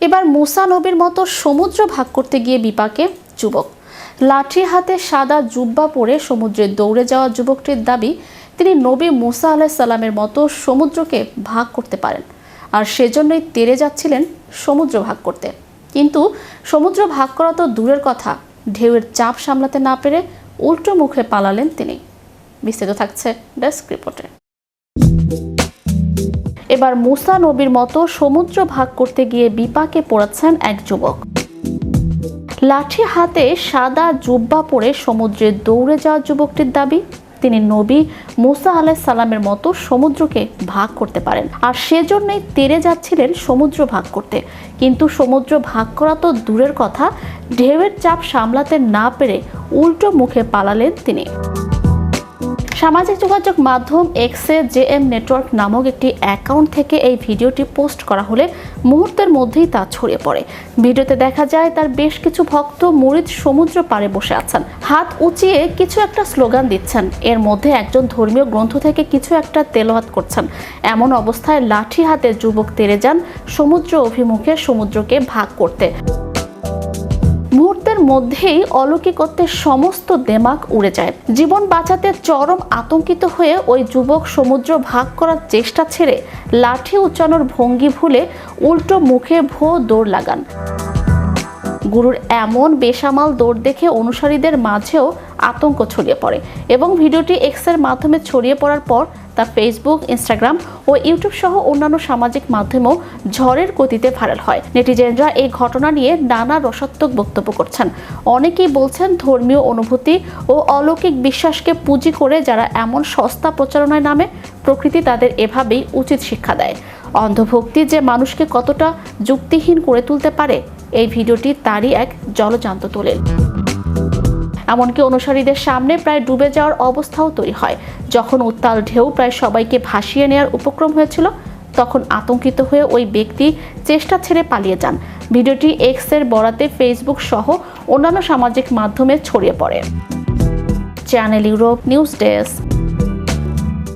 এবার মুসা নবীর মতো সমুদ্র ভাগ করতে গিয়ে বিপাকে যুবক। লাঠি হাতে সাদা জুব্বা পরে সমুদ্রে দৌড়ে যাওয়া যুবকটির দাবি, তিনি নবী মুসা আলাইহিস সালামের মতো সমুদ্রকে ভাগ করতে পারেন, আর সেজন্যই তেড়ে যাচ্ছিলেন সমুদ্র ভাগ করতে। কিন্তু সমুদ্র ভাগ করা তো দূরের কথা, ঢেউয়ের চাপ সামলাতে না পেরে উল্টো মুখে পালালেন তিনি। বিস্তারিত থাকছে ডেস্ক রিপোর্টে। এবার মুসা নবীর মতো সমুদ্র ভাগ করতে গিয়ে বিপাকে পড়েছেন এক যুবক। লাঠি হাতে সাদা জুব্বা পরে সমুদ্রে দৌড়ে যাওয়া যুবকটির দাবি, তিনি নবী মুসা আলাইহিস সালামের মতো সমুদ্রকে ভাগ করতে পারেন, আর সেজন্যই তেড়ে যাচ্ছিলেন সমুদ্র ভাগ করতে। কিন্তু সমুদ্র ভাগ করা তো দূরের কথা, ঢেউয়ের চাপ সামলাতে না পেরে উল্টো মুখে পালালেন তিনি। সামাজিক যোগাযোগ মাধ্যম এক্সে জেএম নেটওয়ার্ক নামক একটি অ্যাকাউন্ট থেকে এই ভিডিওটি পোস্ট করা হলে মুহূর্তের মধ্যেই তা ছড়িয়ে পড়ে। ভিডিওতে দেখা যায় তার বেশ কিছু ভক্ত মুরিদ সমুদ্র পাড়ে বসে আছেন, হাত উঁচিয়ে কিছু একটা স্লোগান দিচ্ছেন। এর মধ্যে একজন ধর্মীয় গ্রন্থ থেকে কিছু একটা তেলাওয়াত করছেন। এমন অবস্থায় লাঠি হাতে যুবক তেড়ে যান সমুদ্র অভিমুখে সমুদ্রকে ভাগ করতে। মুহূর্তের মধ্যেই অলৌকিকত্বের সমস্ত দেমাগ উড়ে যায়। জীবন বাঁচাতে চরম আতঙ্কিত হয়ে ওই যুবক সমুদ্র ভাগ করার চেষ্টা ছেড়ে লাঠি উঁচানোর ভঙ্গি ভুলে উল্টো মুখে ভো দৌড় লাগান। গুরুর এমন বেসামাল দৌড় দেখে অনুসারীদের মাঝেও আতঙ্ক ছড়িয়ে পড়ে এবং ভিডিওটি এক্সের মাধ্যমে ছড়িয়ে পড়ার পর তা ফেসবুক, ইনস্টাগ্রাম ও ইউটিউব সহ অন্যান্য সামাজিক মাধ্যমেও ঝড়ের গতিতে ভাইরাল হয়। নেটিজেনরা এই ঘটনা নিয়ে নানা রসাত্মক বক্তব্য করছেন। অনেকেই বলছেন, ধর্মীয় অনুভূতি ও অলৌকিক বিশ্বাসকে পুঁজি করে যারা এমন সস্তা প্রচারণায় নামে, প্রকৃতি তাদের এভাবেই উচিত শিক্ষা দেয়। অন্ধভক্তি যে মানুষকে কতটা যুক্তিহীন করে তুলতে পারে, এই ভিডিওটি তারই এক জলজান্ত দলিল। এমনকি অনুসারীদের সামনে প্রায় ডুবে যাওয়ার অবস্থাও তৈরি হয়। যখন উত্তাল ঢেউ প্রায় সবাইকে ভাসিয়ে নেওয়ার উপক্রম হয়েছিল, তখন আতঙ্কিত হয়ে ওই ব্যক্তি চেষ্টা ছেড়ে পালিয়ে যান। ভিডিওটি এক্সের বরাতে ফেসবুক সহ অন্যান্য সামাজিক মাধ্যমে ছড়িয়ে পড়ে। Channel Europe news desk.